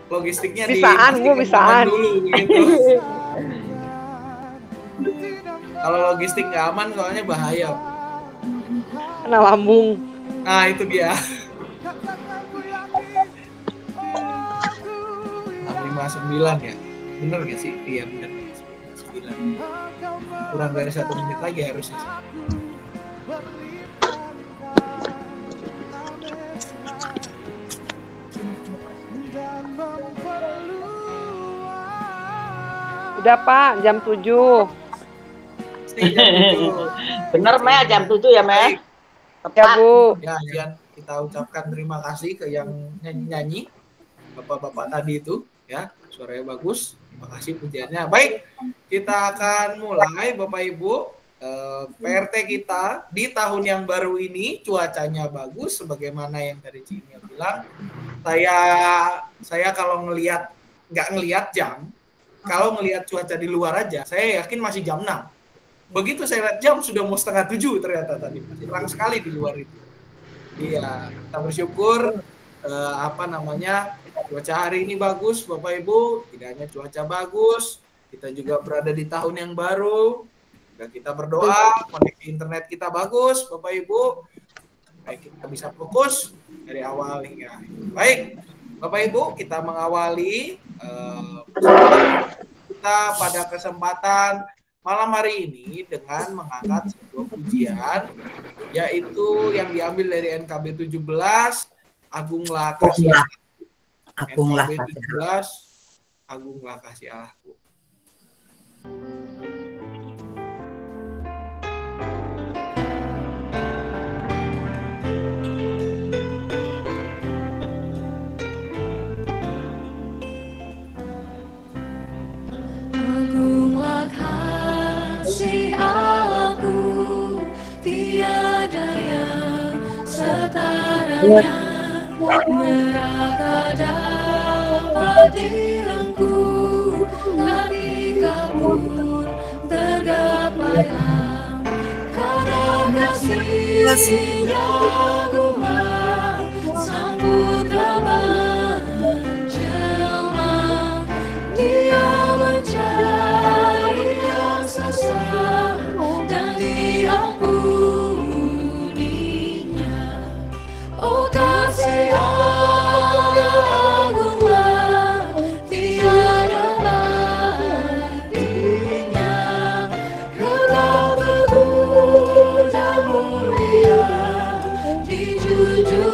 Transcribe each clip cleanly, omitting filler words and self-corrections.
logistiknya Bisaan, Bu, bisaan. dulu gitu. Kalau logistik nggak aman soalnya bahaya. Kena lambung. Nah itu dia. 59 ya, bener nggak sih? Iya bener, 9. Kurang dari 1 menit lagi harusnya. Udah Pak, jam 7. Bener Meh, jam 7 ya Meh. Ya Bu. Ya, kita ucapkan terima kasih ke yang nyanyi-nyanyi, bapak-bapak tadi itu, ya suaranya bagus. Terima kasih pujiannya. Baik, kita akan mulai Bapak Ibu. PRT kita di tahun yang baru ini cuacanya bagus, sebagaimana yang tadi Cinya bilang. Saya kalau nggak ngelihat jam, kalau ngelihat cuaca di luar aja, saya yakin masih jam 6. Begitu saya lihat jam sudah mau 6:30 ternyata tadi, masih terang sekali di luar itu. Iya, kita bersyukur cuaca hari ini bagus Bapak Ibu. Tidak hanya cuaca bagus, kita juga berada di tahun yang baru. Dan kita berdoa koneksi internet kita bagus Bapak Ibu. Baik, kita bisa fokus dari awal hingga akhir. Baik, Bapak Ibu, kita mengawali kita pada kesempatan malam hari ini dengan mengangkat sebuah pujian, yaitu yang diambil dari NKB 17, Agunglah Kasih Allah. Agunglah NKB Kasih Allah. 17, Agunglah Kasih Allahku. Agunglah kasih Allahku, tiada yang setaranya, neraka dapat direngkuh, ketika pun tergapailah, karena kasih-Nya agunglah, Sang Putra menjelma, Dia mencari yang sesat dan diampuninya. Oh kasih Allah agunglah, tiada bandingnya, kekal teguh dan mulia, dijunjung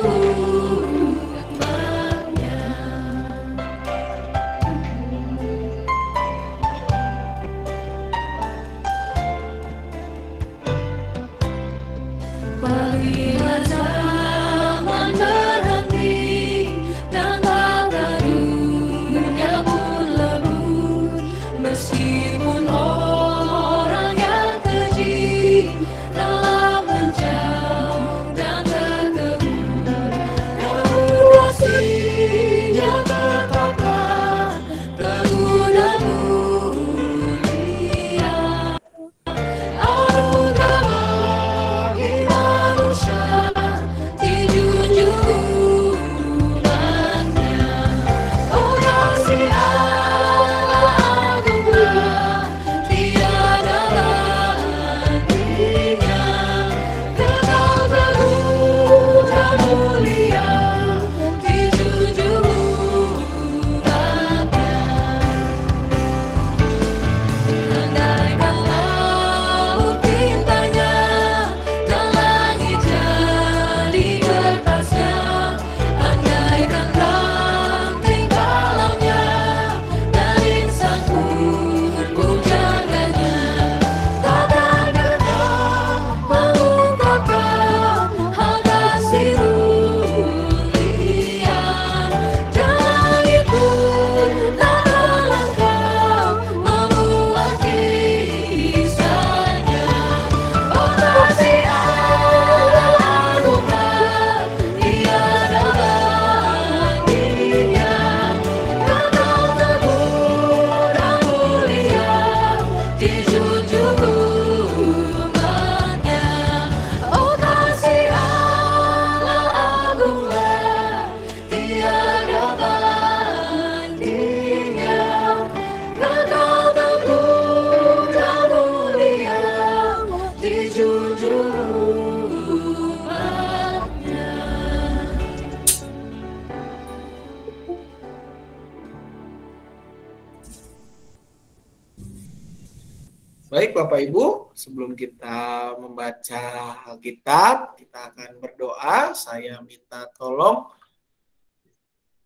Baik Bapak Ibu, sebelum kita membaca Alkitab, kita akan berdoa. Saya minta tolong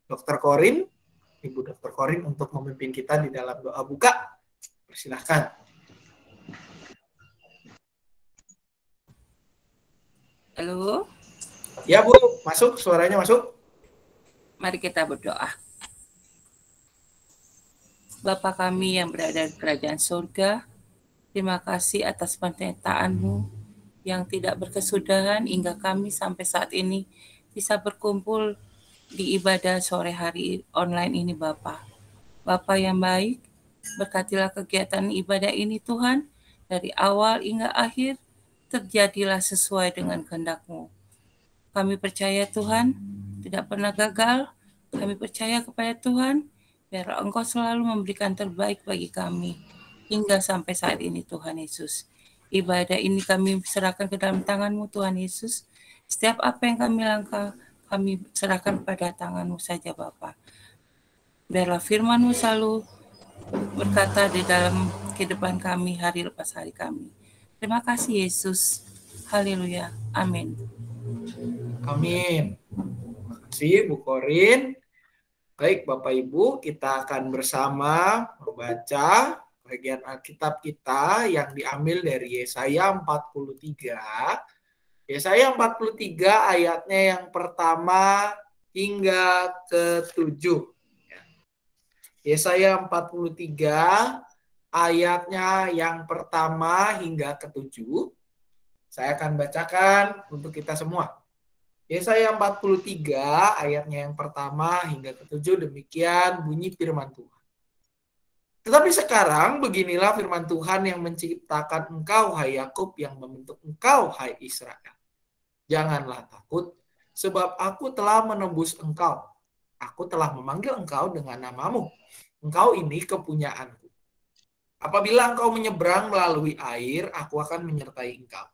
Dr. Korin, Ibu Dr. Korin untuk memimpin kita di dalam doa buka. Persilahkan. Halo, Ya Bu, masuk, suaranya masuk. mari kita berdoa. Bapa kami yang berada di kerajaan surga, terima kasih atas penyertaan-Mu yang tidak berkesudahan hingga kami sampai saat ini bisa berkumpul di ibadah sore hari online ini Bapa. Bapa yang baik, berkatilah kegiatan ibadah ini Tuhan, dari awal hingga akhir, terjadilah sesuai dengan kehendak-Mu. Kami percaya Tuhan, tidak pernah gagal. Kami percaya kepada Tuhan, biar Engkau selalu memberikan terbaik bagi kami, hingga sampai saat ini Tuhan Yesus. Ibadah ini kami serahkan ke dalam tangan-Mu Tuhan Yesus. Setiap apa yang kami langkah, kami serahkan pada tangan-Mu saja Bapa. Biarlah firman-Mu selalu berkata di dalam kehidupan kami, hari lepas hari kami. Terima kasih Yesus. Haleluya. Amin. Amin. Terima kasih Bu Korin. Baik Bapak Ibu, kita akan bersama membaca bagian Alkitab kita yang diambil dari Yesaya 43. Yesaya 43 ayatnya yang pertama hingga ke-7. Yesaya 43 ayatnya yang pertama hingga ke-7. Saya akan bacakan untuk kita semua. Yesaya 43 ayatnya yang pertama hingga ke-7, demikian bunyi firman Tuhan. Tetapi sekarang beginilah firman Tuhan yang menciptakan engkau hai Yakub, yang membentuk engkau hai Israel. Janganlah takut, sebab aku telah menebus engkau. Aku telah memanggil engkau dengan namamu. Engkau ini kepunyaanku. Apabila engkau menyeberang melalui air, aku akan menyertai engkau.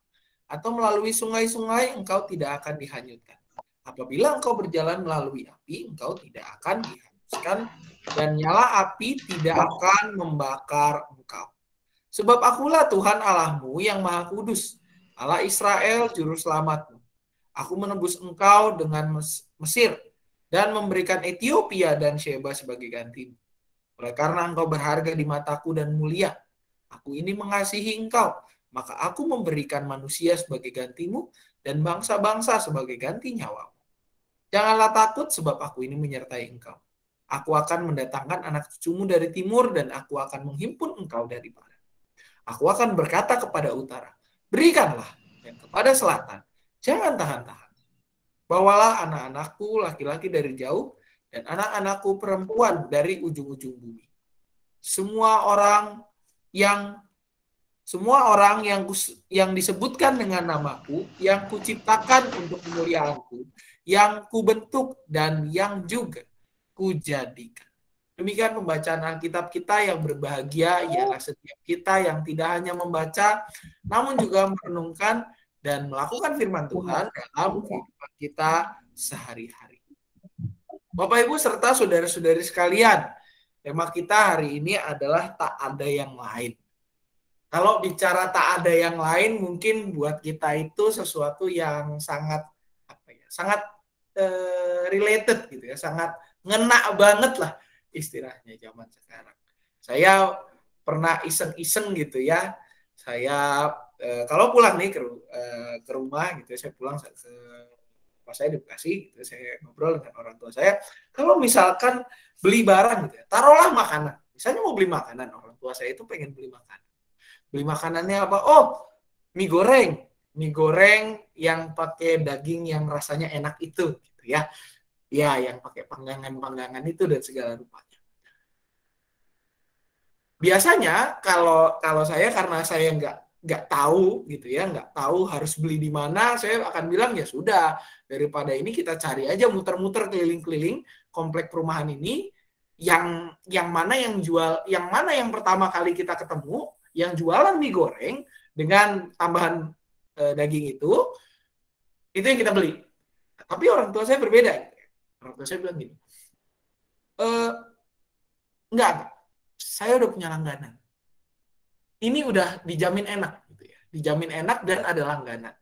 Atau melalui sungai-sungai, engkau tidak akan dihanyutkan. Apabila engkau berjalan melalui api, engkau tidak akan dihanguskan, dan nyala api tidak akan membakar engkau. Sebab akulah Tuhan Allahmu yang Maha Kudus, Allah Israel, Juru Selamatmu. Aku menebus engkau dengan Mesir, dan memberikan Ethiopia dan Sheba sebagai gantimu. Oleh karena engkau berharga di mataku dan mulia, aku ini mengasihi engkau. Maka aku memberikan manusia sebagai gantimu dan bangsa-bangsa sebagai ganti nyawamu. Janganlah takut, sebab aku ini menyertai engkau. Aku akan mendatangkan anak cucumu dari timur, dan aku akan menghimpun engkau dari barat. Aku akan berkata kepada utara, berikanlah, dan kepada selatan, jangan tahan-tahan. Bawalah anak-anakku laki-laki dari jauh, dan anak-anakku perempuan dari ujung-ujung bumi. Semua orang yang disebutkan dengan namaku, yang kuciptakan untuk kemuliaanku, yang kubentuk dan yang juga kujadikan. Demikian pembacaan Alkitab kita. Yang berbahagia ialah setiap kita yang tidak hanya membaca, namun juga merenungkan dan melakukan firman Tuhan dalam kehidupan kita sehari-hari. Bapak Ibu serta saudara-saudari sekalian, tema kita hari ini adalah tak ada yang lain. Kalau bicara tak ada yang lain, mungkin buat kita itu sesuatu yang sangat related gitu ya, sangat ngena banget lah istilahnya zaman sekarang. Saya pernah iseng-iseng gitu ya. Saya kalau pulang nih ke rumah gitu, saya pulang ke pas saya di Bekasi, gitu, saya ngobrol dengan orang tua saya. Kalau misalkan beli barang gitu ya, taruhlah makanan. Misalnya mau beli makanan, orang tua saya itu pengen beli makanan. Beli makanannya apa? Oh, mie goreng. Mie goreng yang pakai daging yang rasanya enak itu, gitu ya. Ya, yang pakai panggangan-panggangan itu dan segala rupanya. Biasanya kalau saya, karena saya nggak tahu gitu ya, nggak tahu harus beli di mana, saya akan bilang ya sudah, daripada ini kita cari aja muter-muter keliling-keliling komplek perumahan ini, yang mana yang jual, yang mana yang pertama kali kita ketemu, yang jualan mie goreng dengan tambahan daging itu yang kita beli. Tapi orang tua saya berbeda. Orang tua saya bilang gini, enggak, saya udah punya langganan. ini udah dijamin enak gitu ya. Dijamin enak dan ada langganan.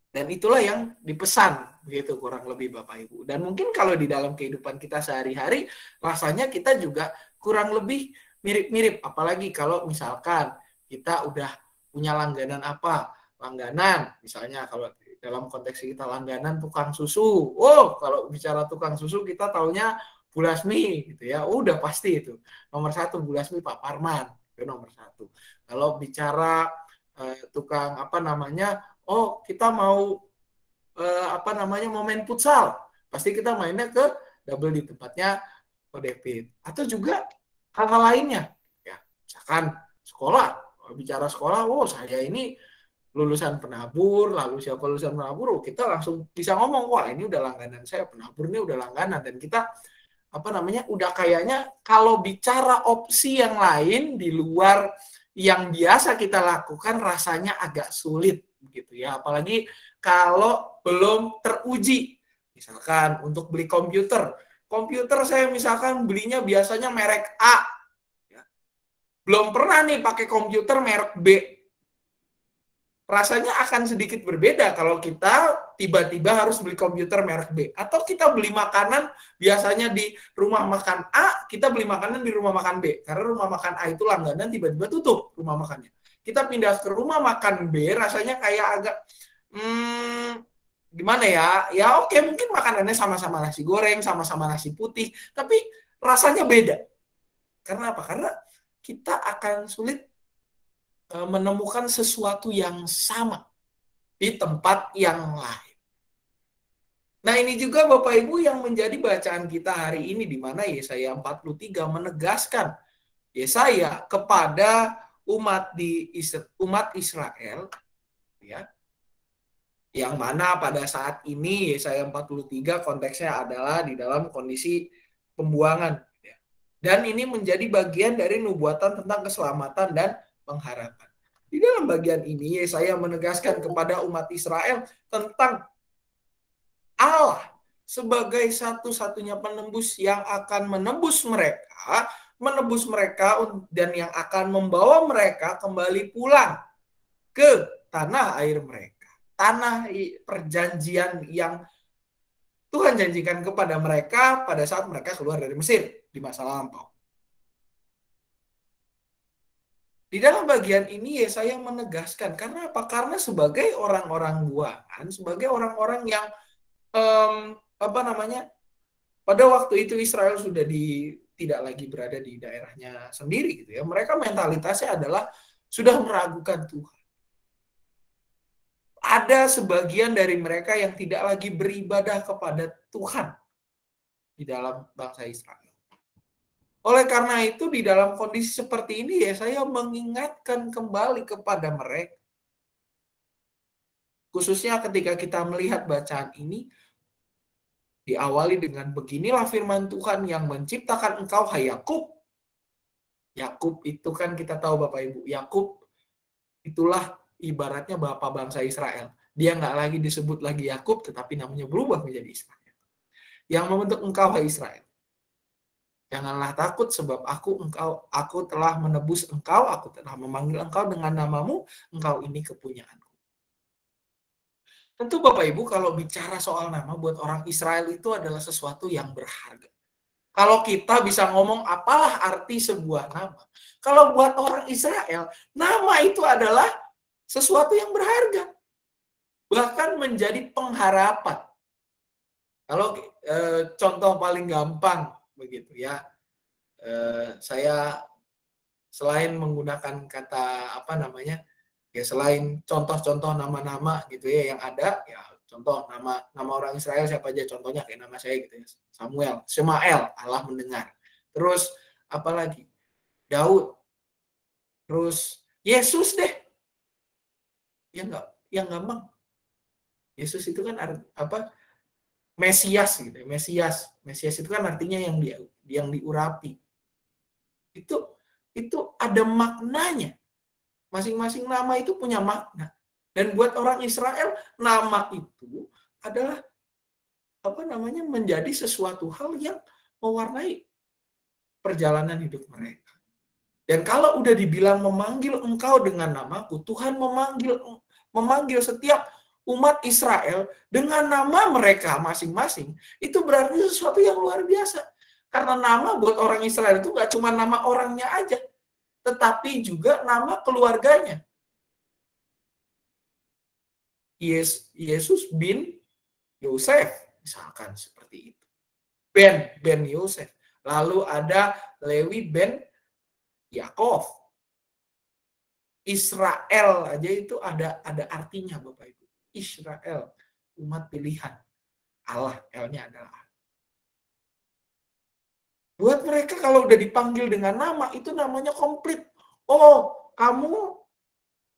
Dan itulah yang dipesan begitu kurang lebih Bapak Ibu. Dan mungkin kalau di dalam kehidupan kita sehari-hari rasanya kita juga kurang lebih mirip-mirip, apalagi kalau misalkan kita udah punya langganan apa? Langganan misalnya kalau dalam konteks kita langganan tukang susu. Oh, kalau bicara tukang susu kita taunya Bu Lasmi gitu ya. Udah pasti itu. Nomor 1 Bu Lasmi Pak Parman, itu nomor 1. Kalau bicara tukang apa namanya, oh kita mau mau main futsal, pasti kita mainnya ke double di tempatnya Ko David. Atau juga hal-hal lainnya, ya misalkan sekolah. Kalau bicara sekolah, oh saya ini lulusan penabur, lalu siapa lulusan penabur, kita langsung bisa ngomong, wah ini udah langganan saya, penabur ini udah langganan, dan kita udah kayaknya kalau bicara opsi yang lain di luar yang biasa kita lakukan rasanya agak sulit gitu ya, apalagi kalau belum teruji. Misalkan untuk beli komputer saya misalkan belinya biasanya merek A, ya. Belum pernah nih pakai komputer merek B. Rasanya akan sedikit berbeda kalau kita tiba-tiba harus beli komputer merek B. Atau kita beli makanan biasanya di rumah makan A, kita beli makanan di rumah makan B. Karena rumah makan A itu langganan, tiba-tiba tutup rumah makannya. Kita pindah ke rumah makan B, rasanya kayak agak, gimana ya? Ya oke, mungkin makanannya sama-sama nasi goreng, sama-sama nasi putih, tapi rasanya beda. Karena apa? Karena kita akan sulit menemukan sesuatu yang sama di tempat yang lain. Nah ini juga Bapak Ibu yang menjadi bacaan kita hari ini, di mana Yesaya 43 menegaskan Yesaya kepada umat Israel, ya, yang mana pada saat ini Yesaya 43 konteksnya adalah di dalam kondisi pembuangan, ya. Dan ini menjadi bagian dari nubuatan tentang keselamatan dan pengharapan. Di dalam bagian ini Yesaya menegaskan kepada umat Israel tentang Allah sebagai satu-satunya penembus yang akan menebus mereka dan yang akan membawa mereka kembali pulang ke tanah air mereka, tanah perjanjian yang Tuhan janjikan kepada mereka pada saat mereka keluar dari Mesir di masa lampau. Di dalam bagian ini Yesaya menegaskan, karena apa? Karena sebagai orang-orang buangan, sebagai orang-orang yang pada waktu itu Israel sudah tidak lagi berada di daerahnya sendiri gitu ya. Mereka mentalitasnya adalah sudah meragukan Tuhan. Ada sebagian dari mereka yang tidak lagi beribadah kepada Tuhan di dalam bangsa Israel. Oleh karena itu di dalam kondisi seperti ini ya saya mengingatkan kembali kepada mereka. Khususnya ketika kita melihat bacaan ini diawali dengan beginilah firman Tuhan yang menciptakan engkau hai Yakub. Yakub itu kan kita tahu Bapak Ibu, Yakub itulah ibaratnya bapak bangsa Israel. Dia nggak lagi disebut lagi Yakub tetapi namanya berubah menjadi Israel. Yang membentuk engkau hai Israel. Janganlah takut sebab aku telah menebus engkau, aku telah memanggil engkau dengan namamu, engkau ini kepunyaanku. Tentu Bapak Ibu kalau bicara soal nama buat orang Israel itu adalah sesuatu yang berharga. Kalau kita bisa ngomong apalah arti sebuah nama. Kalau buat orang Israel, nama itu adalah sesuatu yang berharga. Bahkan menjadi pengharapan. Kalau contoh paling gampang, begitu ya, saya selain menggunakan kata ya selain contoh-contoh nama-nama gitu ya yang ada, ya contoh nama orang Israel siapa aja, contohnya kayak nama saya gitu ya, Samuel, Shemael, Allah mendengar. Terus apalagi Daud, terus Yesus deh, yang gampang. Yesus itu kan Mesias gitu. Mesias itu kan artinya yang diurapi. Itu ada maknanya. Masing-masing nama itu punya makna. Dan buat orang Israel, nama itu adalah menjadi sesuatu hal yang mewarnai perjalanan hidup mereka. Dan kalau udah dibilang memanggil engkau dengan namaku, Tuhan memanggil setiap umat Israel dengan nama mereka masing-masing, itu berarti sesuatu yang luar biasa. Karena nama buat orang Israel itu nggak cuma nama orangnya aja, tetapi juga nama keluarganya. Yesus bin Yosef, misalkan seperti itu. Ben Yosef. Lalu ada Lewi ben Yakov. Israel aja itu ada artinya Bapak Ibu. Israel, umat pilihan. Allah, L-nya adalah Allah. Buat mereka kalau udah dipanggil dengan nama, itu namanya komplit. Oh, kamu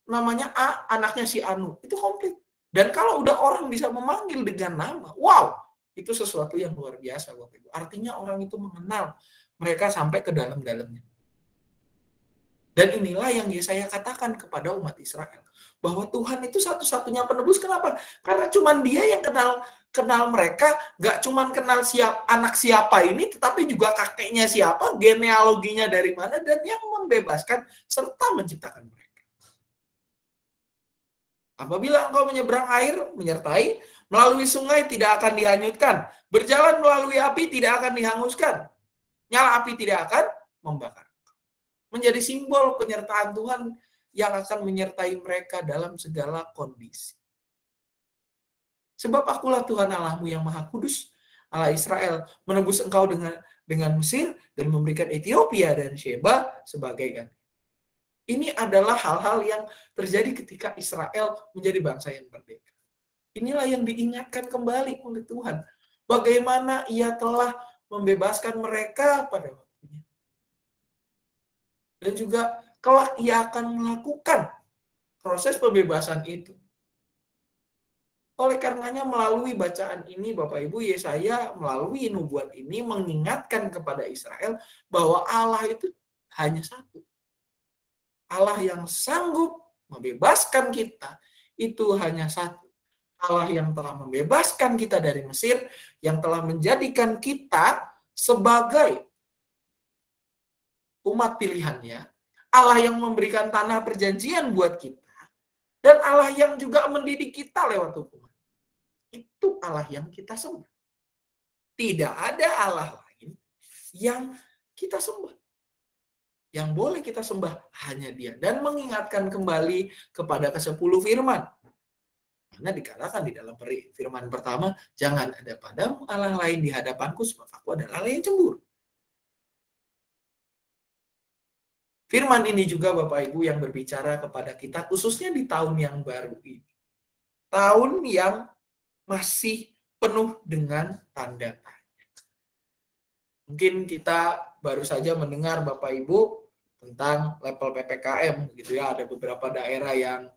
namanya A, anaknya si Anu. Itu komplit. Dan kalau udah orang bisa memanggil dengan nama, wow, itu sesuatu yang luar biasa Bapak Ibu. Artinya orang itu mengenal mereka sampai ke dalam-dalamnya. Dan inilah yang Yesaya katakan kepada umat Israel. Bahwa Tuhan itu satu-satunya penebus. Kenapa? Karena cuma dia yang kenal mereka. Gak cuma kenal anak siapa ini, tetapi juga kakeknya siapa, genealoginya dari mana, dan yang membebaskan serta menciptakan mereka. Apabila engkau menyeberang air, menyertai, melalui sungai tidak akan dihanyutkan. Berjalan melalui api tidak akan dihanguskan. Nyala api tidak akan membakar. Menjadi simbol penyertaan Tuhan yang akan menyertai mereka dalam segala kondisi. Sebab akulah Tuhan Allahmu yang Maha Kudus, Allah Israel, menebus engkau dengan Mesir dan memberikan Ethiopia dan Sheba sebagai ganti. Ini adalah hal-hal yang terjadi ketika Israel menjadi bangsa yang merdeka. Inilah yang diingatkan kembali oleh Tuhan. Bagaimana ia telah membebaskan mereka pada waktunya. Dan juga kelak ia akan melakukan proses pembebasan itu. Oleh karenanya melalui bacaan ini Bapak Ibu, Yesaya melalui nubuat ini mengingatkan kepada Israel bahwa Allah itu hanya satu. Allah yang sanggup membebaskan kita itu hanya satu. Allah yang telah membebaskan kita dari Mesir, yang telah menjadikan kita sebagai umat pilihannya, Allah yang memberikan tanah perjanjian buat kita, dan Allah yang juga mendidik kita lewat hukuman. Itu Allah yang kita sembah. Tidak ada Allah lain yang kita sembah. Yang boleh kita sembah hanya Dia. Dan mengingatkan kembali kepada ke-10 firman. Karena dikatakan di dalam firman pertama, jangan ada padamu Allah lain di hadapanku, sebab aku adalah Allah yang cemburu. Firman ini juga Bapak Ibu yang berbicara kepada kita, khususnya di tahun yang baru ini. Tahun yang masih penuh dengan tanda tanya. Mungkin kita baru saja mendengar Bapak Ibu tentang level PPKM, gitu ya. Ada beberapa daerah yang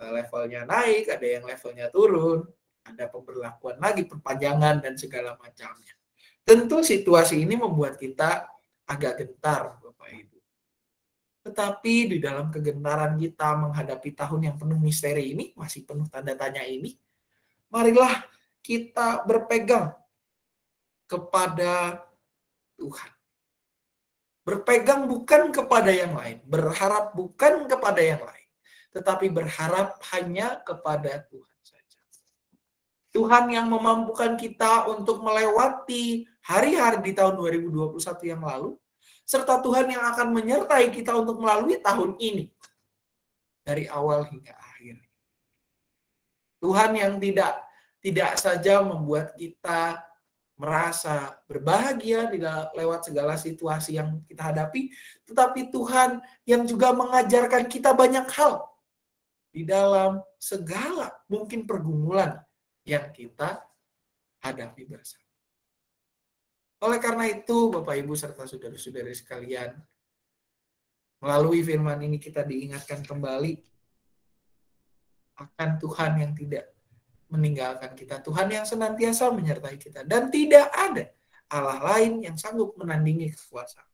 levelnya naik, ada yang levelnya turun, ada pemberlakuan lagi, perpanjangan, dan segala macamnya. Tentu situasi ini membuat kita agak gentar, Bapak Ibu. Tetapi di dalam kegentaran kita menghadapi tahun yang penuh misteri ini, masih penuh tanda tanya ini, marilah kita berpegang kepada Tuhan. Berpegang bukan kepada yang lain, berharap bukan kepada yang lain, tetapi berharap hanya kepada Tuhan saja. Tuhan yang memampukan kita untuk melewati hari-hari di tahun 2021 yang lalu, serta Tuhan yang akan menyertai kita untuk melalui tahun ini, dari awal hingga akhir. Tuhan yang tidak saja membuat kita merasa berbahagia lewat segala situasi yang kita hadapi, tetapi Tuhan yang juga mengajarkan kita banyak hal di dalam segala mungkin pergumulan yang kita hadapi bersama. Oleh karena itu, Bapak Ibu serta saudara-saudari sekalian, melalui firman ini kita diingatkan kembali akan Tuhan yang tidak meninggalkan kita, Tuhan yang senantiasa menyertai kita, dan tidak ada Allah lain yang sanggup menandingi kekuasaan.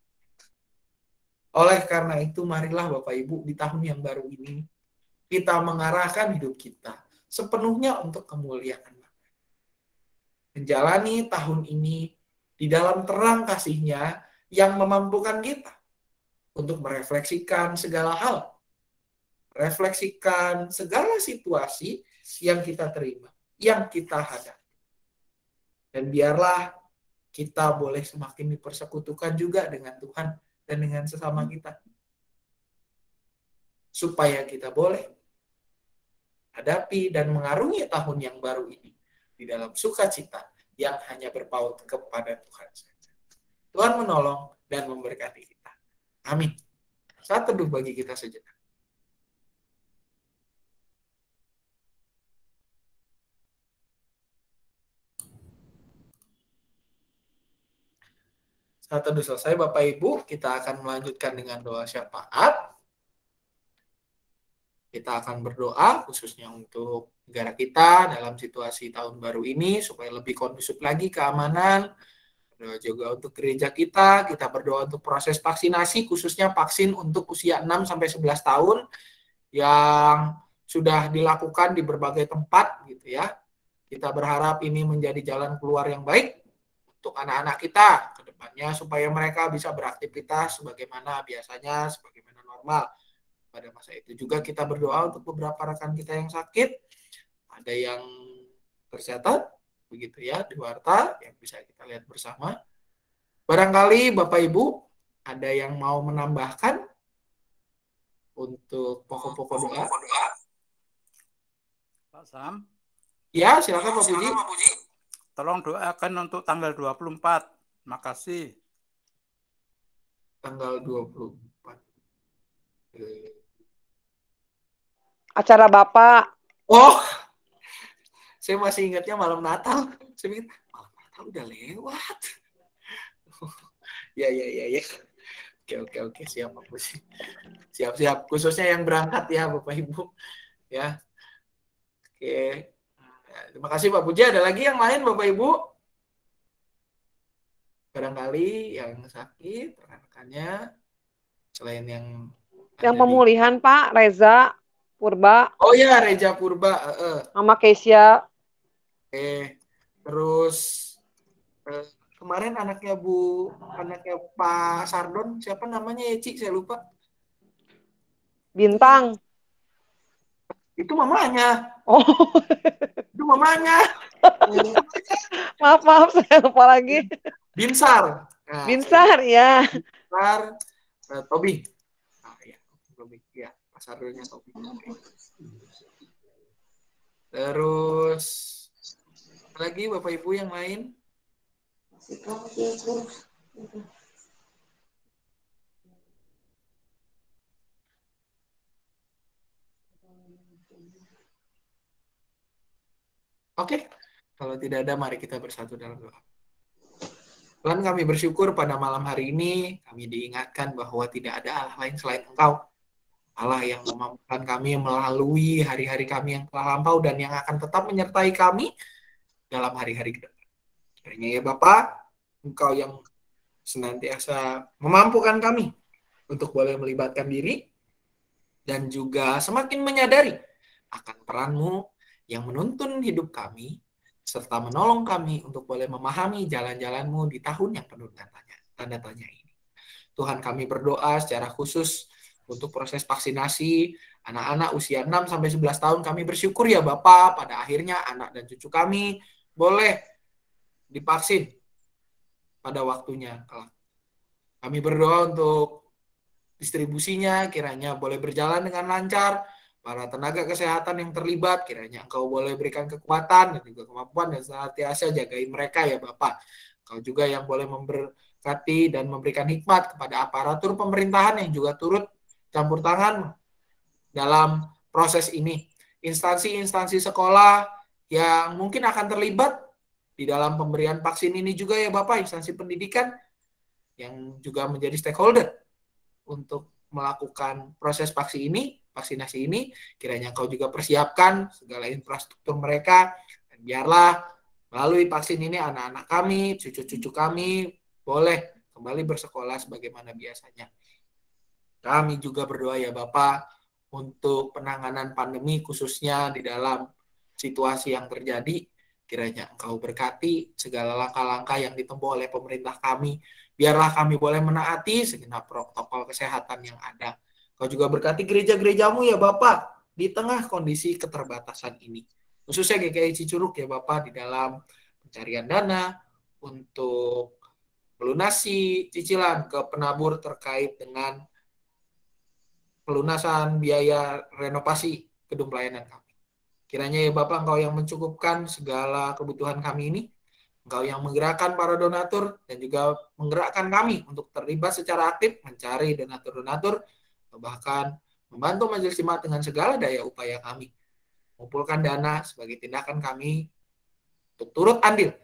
Oleh karena itu, marilah Bapak Ibu di tahun yang baru ini kita mengarahkan hidup kita sepenuhnya untuk kemuliaan. Menjalani tahun ini di dalam terang kasih-Nya yang memampukan kita untuk merefleksikan segala hal. Refleksikan segala situasi yang kita terima, yang kita hadapi. Dan biarlah kita boleh semakin dipersekutukan juga dengan Tuhan dan dengan sesama kita. Supaya kita boleh hadapi dan mengarungi tahun yang baru ini di dalam sukacita yang hanya berpaut kepada Tuhan saja. Tuhan menolong dan memberkati kita. Amin. Saat teduh bagi kita sejenak. Saat teduh selesai, Bapak Ibu, kita akan melanjutkan dengan doa syafaat. Kita akan berdoa khususnya untuk negara kita dalam situasi tahun baru ini supaya lebih kondusif lagi keamanan. Berdoa juga untuk gereja kita berdoa untuk proses vaksinasi khususnya vaksin untuk usia 6-11 tahun yang sudah dilakukan di berbagai tempat gitu ya. Kita berharap ini menjadi jalan keluar yang baik untuk anak-anak kita ke depannya supaya mereka bisa beraktivitas sebagaimana biasanya, sebagaimana normal. Pada masa itu juga kita berdoa untuk beberapa rekan kita yang sakit, ada yang tercatat begitu ya di warta yang bisa kita lihat bersama. Barangkali Bapak Ibu ada yang mau menambahkan untuk pokok-pokok doa. Pak Sam, Ya, silakan Pak Puji. tolong doakan untuk tanggal 24. Makasih. Tanggal 24. Acara Bapak. Oh, saya masih ingatnya malam Natal. Saya pikir, malam Natal udah lewat. Ya. Oke, siap Pak Puji. Siap. Khususnya yang berangkat ya Bapak Ibu. Ya. Oke. Ya, terima kasih Pak Puji. Ada lagi yang lain Bapak Ibu? Barangkali yang sakit, rekan-rekannya, selain yang Pemulihan Pak, Reza Purba. Oh ya, Reja Purba. Mama Kesia. Terus kemarin anaknya Pak Sardon, siapa namanya ya Ci? Saya lupa. Bintang. Itu mamanya. Oh, Itu mamanya. maaf, saya lupa lagi. Binsar. Nah, Binsar, ya. Binsar, Tobi. Tobi. Ya, Pak Sardonnya Tobi. Terus lagi Bapak Ibu yang lain? Oke, kalau tidak ada mari kita bersatu dalam doa. Tuhan, kami bersyukur pada malam hari ini kami diingatkan bahwa tidak ada Allah lain selain Engkau. Allah yang memampukan kami melalui hari-hari kami yang telah lampau dan yang akan tetap menyertai kami dalam hari-hari ke depan. Kiranya ya Bapa, Engkau yang senantiasa memampukan kami untuk boleh melibatkan diri dan juga semakin menyadari akan peran-Mu yang menuntun hidup kami serta menolong kami untuk boleh memahami jalan-jalan-Mu di tahun yang penuh tanda tanya ini. Tuhan, kami berdoa secara khusus untuk proses vaksinasi anak-anak usia 6-11 tahun. Kami bersyukur ya Bapa, pada akhirnya anak dan cucu kami boleh divaksin pada waktunya. Kami berdoa untuk distribusinya kiranya boleh berjalan dengan lancar. Para tenaga kesehatan yang terlibat, kiranya Engkau boleh berikan kekuatan dan juga kemampuan dan senantiasa jagain mereka ya Bapak. Engkau juga yang boleh memberkati dan memberikan hikmat kepada aparatur pemerintahan yang juga turut campur tangan dalam proses ini. Instansi-instansi sekolah yang mungkin akan terlibat di dalam pemberian vaksin ini juga ya Bapak, instansi pendidikan yang juga menjadi stakeholder untuk melakukan proses vaksinasi ini, kiranya Engkau juga persiapkan segala infrastruktur mereka, dan biarlah melalui vaksin ini anak-anak kami, cucu-cucu kami boleh kembali bersekolah sebagaimana biasanya. Kami juga berdoa ya Bapak untuk penanganan pandemi khususnya di dalam situasi yang terjadi, Kiranya Engkau berkati segala langkah-langkah yang ditempuh oleh pemerintah kami. Biarlah kami boleh menaati segenap protokol kesehatan yang ada. Engkau juga berkati gereja-gerejamu ya Bapak, di tengah kondisi keterbatasan ini. Khususnya GKI Cicurug ya Bapak, di dalam pencarian dana untuk melunasi cicilan ke penabur terkait dengan pelunasan biaya renovasi gedung pelayanan kami. Kiranya ya Bapak, Engkau yang mencukupkan segala kebutuhan kami ini. Engkau yang menggerakkan para donatur dan juga menggerakkan kami untuk terlibat secara aktif mencari donatur-donatur, bahkan membantu majelis jemaat dengan segala daya upaya kami. Mengumpulkan dana sebagai tindakan kami untuk turut andil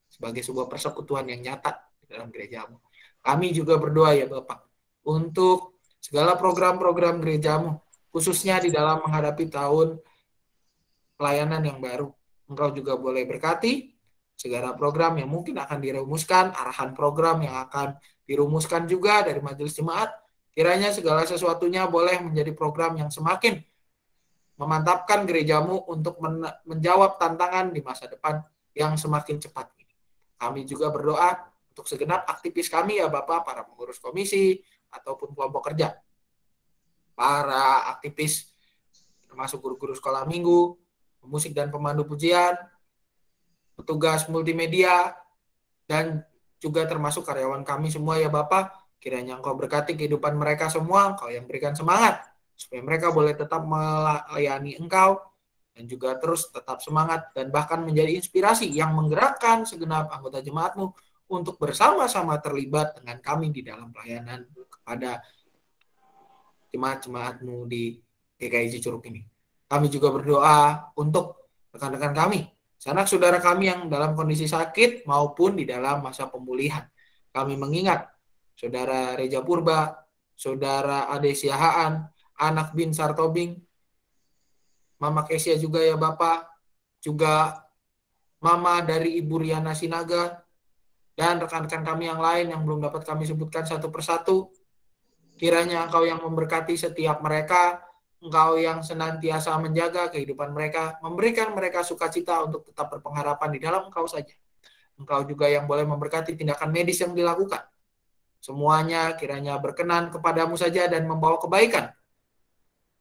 sebagai sebuah persekutuan yang nyata di dalam gerejamu. Kami juga berdoa ya Bapak untuk segala program-program gerejamu, khususnya di dalam menghadapi tahun pelayanan yang baru. Engkau juga boleh berkati segala program yang mungkin akan dirumuskan, arahan program yang akan dirumuskan juga dari majelis jemaat. Kiranya segala sesuatunya boleh menjadi program yang semakin memantapkan gerejamu untuk menjawab tantangan di masa depan yang semakin cepat ini. Kami juga berdoa untuk segenap aktivis kami ya Bapak, para pengurus komisi ataupun kelompok kerja, para aktivis termasuk guru-guru sekolah minggu, pemusik dan pemandu pujian, petugas multimedia, dan juga termasuk karyawan kami semua ya Bapak. Kiranya Engkau berkati kehidupan mereka semua, Engkau yang berikan semangat, supaya mereka boleh tetap melayani Engkau, dan juga terus tetap semangat, dan bahkan menjadi inspirasi yang menggerakkan segenap anggota jemaatmu untuk bersama-sama terlibat dengan kami di dalam pelayanan kepada jemaat-jemaatmu di GKI Cicurug ini. Kami juga berdoa untuk rekan-rekan kami, sanak saudara kami yang dalam kondisi sakit maupun di dalam masa pemulihan. Kami mengingat Saudara Reja Purba, Saudara Ade Siahaan, anak Bin Sartobing, Mama Kesia juga ya Bapak, juga Mama dari Ibu Riana Sinaga, dan rekan-rekan kami yang lain yang belum dapat kami sebutkan satu persatu. Kiranya Engkau yang memberkati setiap mereka, Engkau yang senantiasa menjaga kehidupan mereka, memberikan mereka sukacita untuk tetap berpengharapan di dalam Engkau saja. Engkau juga yang boleh memberkati tindakan medis yang dilakukan. Semuanya kiranya berkenan kepadamu saja dan membawa kebaikan.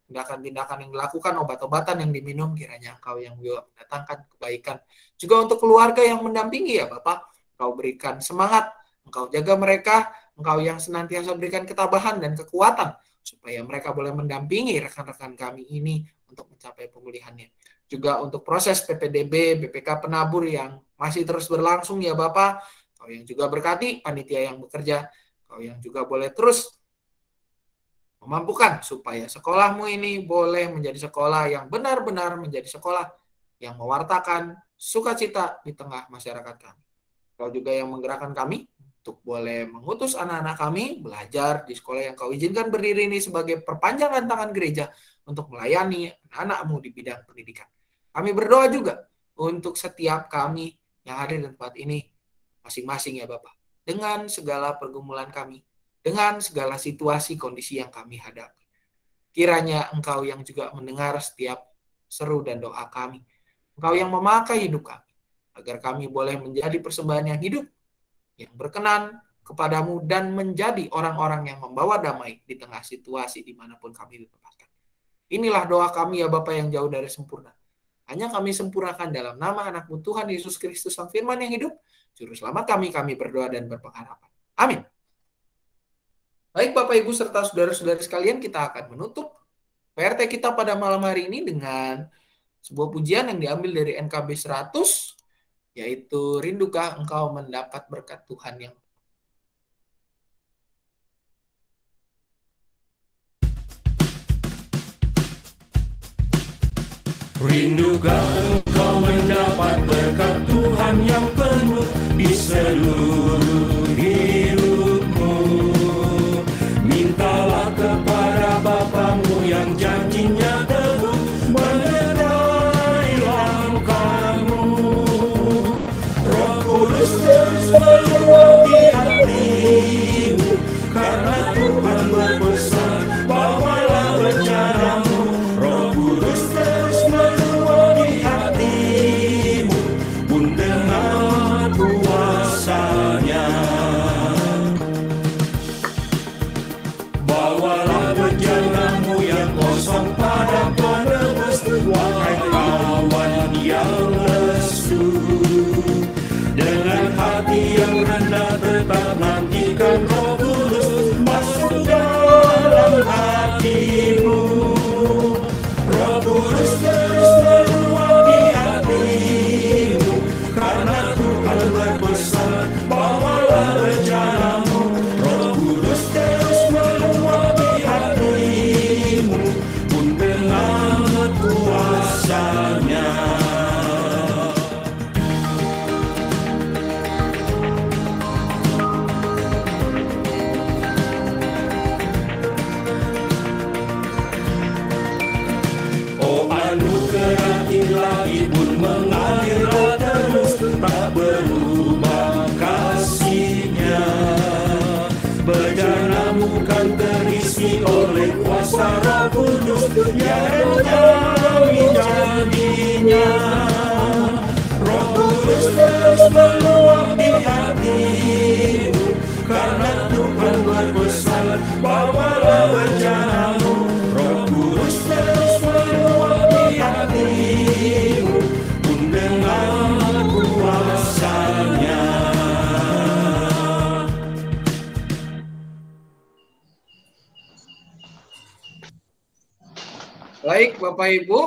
Tindakan-tindakan yang dilakukan, obat-obatan yang diminum, kiranya Engkau yang juga mendatangkan kebaikan. Juga untuk keluarga yang mendampingi ya Bapak, Engkau berikan semangat, Engkau jaga mereka, Engkau yang senantiasa berikan ketabahan dan kekuatan, supaya mereka boleh mendampingi rekan-rekan kami ini untuk mencapai pemulihannya. Juga untuk proses PPDB, BPK penabur yang masih terus berlangsung ya Bapak, Kau yang juga berkati panitia yang bekerja, Kau yang juga boleh terus memampukan supaya sekolahmu ini boleh menjadi sekolah yang benar-benar menjadi sekolah yang mewartakan sukacita di tengah masyarakat kami. Kau juga yang menggerakkan kami untuk boleh mengutus anak-anak kami belajar di sekolah yang Kau izinkan berdiri ini sebagai perpanjangan tangan gereja untuk melayani anak-anakmu di bidang pendidikan. Kami berdoa juga untuk setiap kami yang hadir di tempat ini masing-masing ya Bapak, dengan segala pergumulan kami, dengan segala situasi kondisi yang kami hadapi. Kiranya Engkau yang juga mendengar setiap seru dan doa kami. Engkau yang memakai hidup kami, agar kami boleh menjadi persembahan yang hidup, yang berkenan kepadamu dan menjadi orang-orang yang membawa damai di tengah situasi dimanapun kami ditempatkan. Inilah doa kami ya Bapa yang jauh dari sempurna. Hanya kami sempurnakan dalam nama anak-Mu Tuhan Yesus Kristus Sang Firman yang hidup, Juru Selamat kami berdoa dan berpengharapan. Amin. Baik Bapak Ibu serta saudara-saudari sekalian, kita akan menutup PRT kita pada malam hari ini dengan sebuah pujian yang diambil dari NKB 100, yaitu Rindukah Engkau Mendapat Berkat Tuhan yang Rindukah engkau mendapat berkat Tuhan yang penuh di seluruh hidupmu? Mintalah kepada Bapamu yang janjinya teguh, menyertai langkahmu. Roh Kudus terus meluap di hatimu, karena Tuhan berpesan, bawalah rencanamu. Roh Kudus terus meluap di hatimu, bejanamu kan terisi oleh kuasa Roh Kudus yang menjadi jadinya. Roh Kudus terus meluap di hatimu, karena Tuhan berpesan, bawalah bejanamu. Roh Kudus terus meluap di hatimu, pun dengan kuasanya. Baik, Bapak Ibu,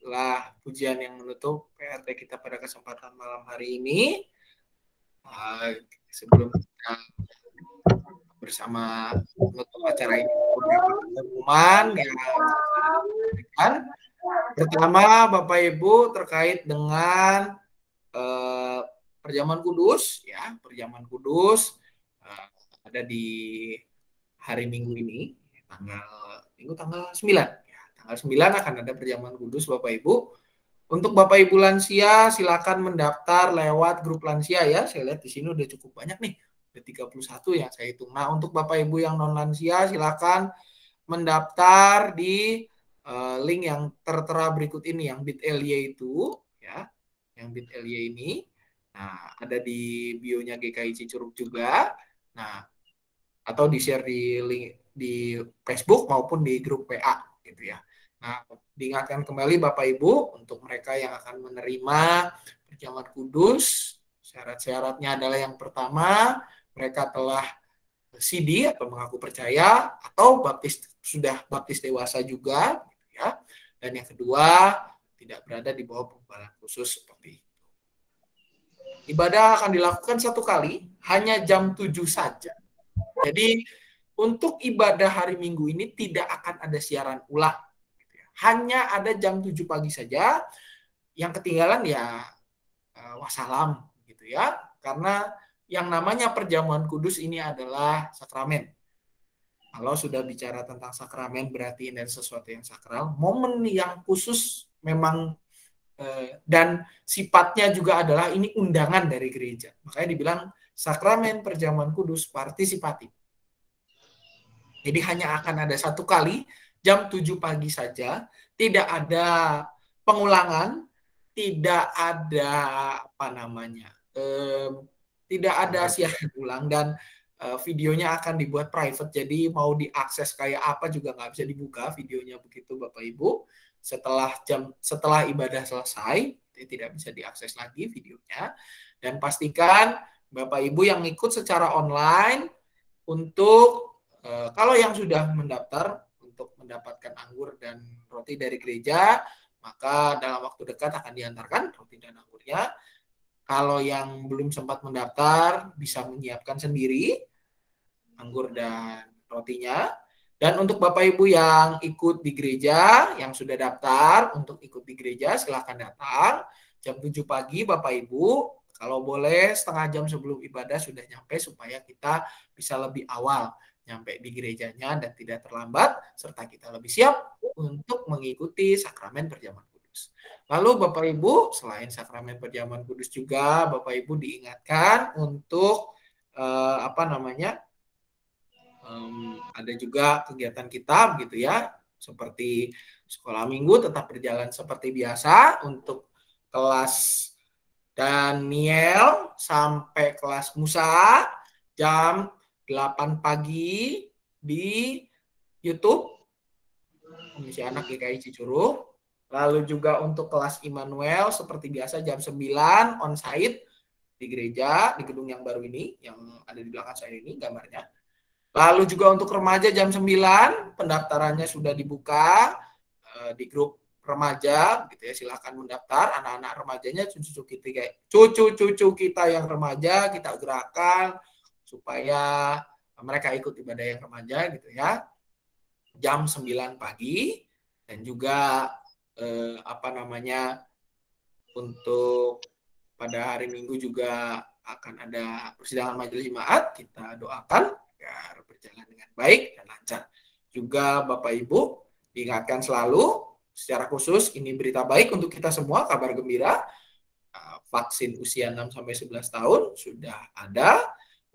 lah pujian yang menutup PRT kita pada kesempatan malam hari ini. Sebelum kita bersama menutup acara ini, beberapa pengumuman yang diberikan. Pertama, Bapak Ibu, terkait dengan Perjamuan Kudus, ya, Perjamuan Kudus ada di hari Minggu ini, tanggal 9. Ya, tanggal 9 akan ada Perjamuan Kudus, Bapak Ibu. Untuk Bapak Ibu lansia, silakan mendaftar lewat grup lansia ya. Saya lihat di sini udah cukup banyak nih. Ada 31 yang saya hitung. Nah, untuk Bapak Ibu yang non lansia, silakan mendaftar di link yang tertera berikut ini, yang bit.ly itu, ya, yang bit.ly ini. Nah, ada di bio-nya GKI Cicurug juga. Nah, atau di-share di link di Facebook maupun di grup WA gitu ya. Nah, diingatkan kembali Bapak Ibu untuk mereka yang akan menerima Perjamuan Kudus, syarat-syaratnya adalah yang pertama, mereka telah CD atau mengaku percaya atau sudah baptis dewasa juga gitu ya. Dan yang kedua, tidak berada di bawah penghukuman khusus seperti itu. Ibadah akan dilakukan satu kali, hanya jam 7 saja. Jadi untuk ibadah hari Minggu ini tidak akan ada siaran ulang. Hanya ada jam 7 pagi saja. Yang ketinggalan ya wassalam gitu ya. Karena yang namanya Perjamuan Kudus ini adalah sakramen. Kalau sudah bicara tentang sakramen berarti ini sesuatu yang sakral. Momen yang khusus memang dan sifatnya juga adalah ini undangan dari gereja. Makanya dibilang sakramen Perjamuan Kudus partisipatif. Jadi hanya akan ada satu kali jam 7 pagi saja, tidak ada pengulangan, tidak ada tidak ada siaran ulang dan videonya akan dibuat private. Jadi mau diakses kayak apa juga nggak bisa dibuka videonya begitu Bapak Ibu. Setelah ibadah selesai, tidak bisa diakses lagi videonya. Dan pastikan Bapak Ibu yang ikut secara online untuk kalau yang sudah mendaftar untuk mendapatkan anggur dan roti dari gereja, maka dalam waktu dekat akan diantarkan roti dan anggurnya. Kalau yang belum sempat mendaftar, bisa menyiapkan sendiri anggur dan rotinya. Dan untuk Bapak Ibu yang ikut di gereja, yang sudah daftar untuk ikut di gereja, silahkan datang. Jam 7 pagi Bapak Ibu, kalau boleh setengah jam sebelum ibadah sudah nyampe supaya kita bisa lebih awal nyampe di gerejanya dan tidak terlambat, serta kita lebih siap untuk mengikuti sakramen Perjamuan Kudus. Lalu Bapak Ibu, selain sakramen Perjamuan Kudus juga, Bapak Ibu diingatkan untuk ada juga kegiatan kita gitu ya, seperti sekolah minggu tetap berjalan seperti biasa untuk kelas Daniel sampai kelas Musa jam 8 pagi di YouTube Komisi Anak GKI Cicurug. Lalu juga untuk kelas Immanuel seperti biasa jam 9 on-site di gereja, di gedung yang baru ini, yang ada di belakang saya ini gambarnya. Lalu juga untuk remaja jam 9, pendaftarannya sudah dibuka di grup remaja gitu ya, silahkan mendaftar. Anak-anak remajanya cucu-cucu kita yang remaja kita gerakan supaya mereka ikut ibadah yang remaja gitu ya. Jam 9 pagi dan juga untuk pada hari Minggu juga akan ada persidangan majelis jemaat. Kita doakan agar berjalan dengan baik dan lancar. Juga Bapak Ibu diingatkan selalu secara khusus ini berita baik untuk kita semua, kabar gembira. Vaksin usia 6-11 tahun sudah ada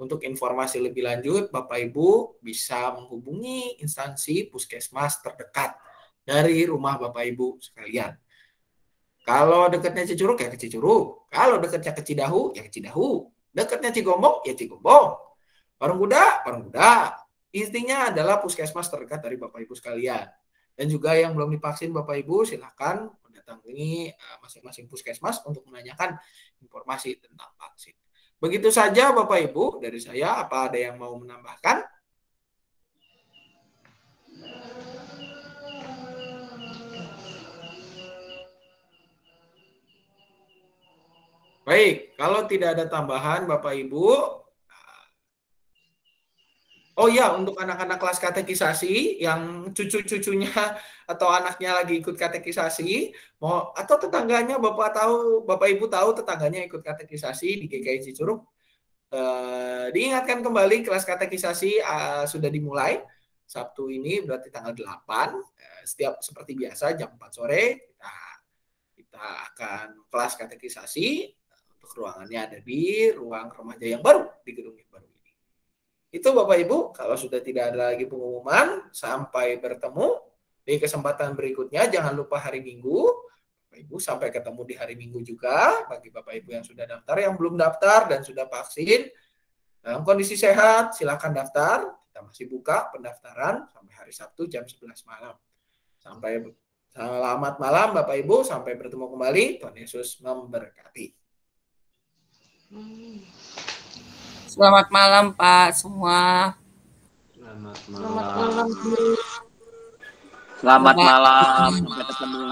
Untuk informasi lebih lanjut, Bapak Ibu bisa menghubungi instansi puskesmas terdekat dari rumah Bapak Ibu sekalian. Kalau dekatnya Cicurug ya ke Cicurug, kalau dekatnya ke Cidahu ya ke Cidahu, dekatnya Cigombong ya Cigombong, Parung Kuda. Intinya adalah puskesmas terdekat dari Bapak Ibu sekalian. Dan juga yang belum divaksin Bapak Ibu silakan mendatangi masing-masing puskesmas untuk menanyakan informasi tentang vaksin. Begitu saja Bapak Ibu dari saya. Apa ada yang mau menambahkan? Baik, kalau tidak ada tambahan Bapak Ibu. Oh ya, untuk anak-anak kelas katekisasi yang cucu-cucunya atau anaknya lagi ikut katekisasi, atau tetangganya Bapak Ibu tahu tetangganya ikut katekisasi di GKI Cicurug, diingatkan kembali kelas katekisasi sudah dimulai Sabtu ini, berarti tanggal 8, setiap seperti biasa jam 4 sore kita akan kelas katekisasi. Untuk ruangannya ada di ruang remaja yang baru di gedung yang baru. Itu Bapak Ibu, kalau sudah tidak ada lagi pengumuman, sampai bertemu di kesempatan berikutnya. Jangan lupa hari Minggu. Bapak Ibu sampai ketemu di hari Minggu juga. Bagi Bapak Ibu yang sudah daftar, yang belum daftar dan sudah vaksin, dalam kondisi sehat, silakan daftar. Kita masih buka pendaftaran sampai hari Sabtu jam 11 malam. Sampai selamat malam Bapak Ibu, sampai bertemu kembali. Tuhan Yesus memberkati. Selamat malam Pak semua. Selamat malam. Selamat malam. Sampai ketemu.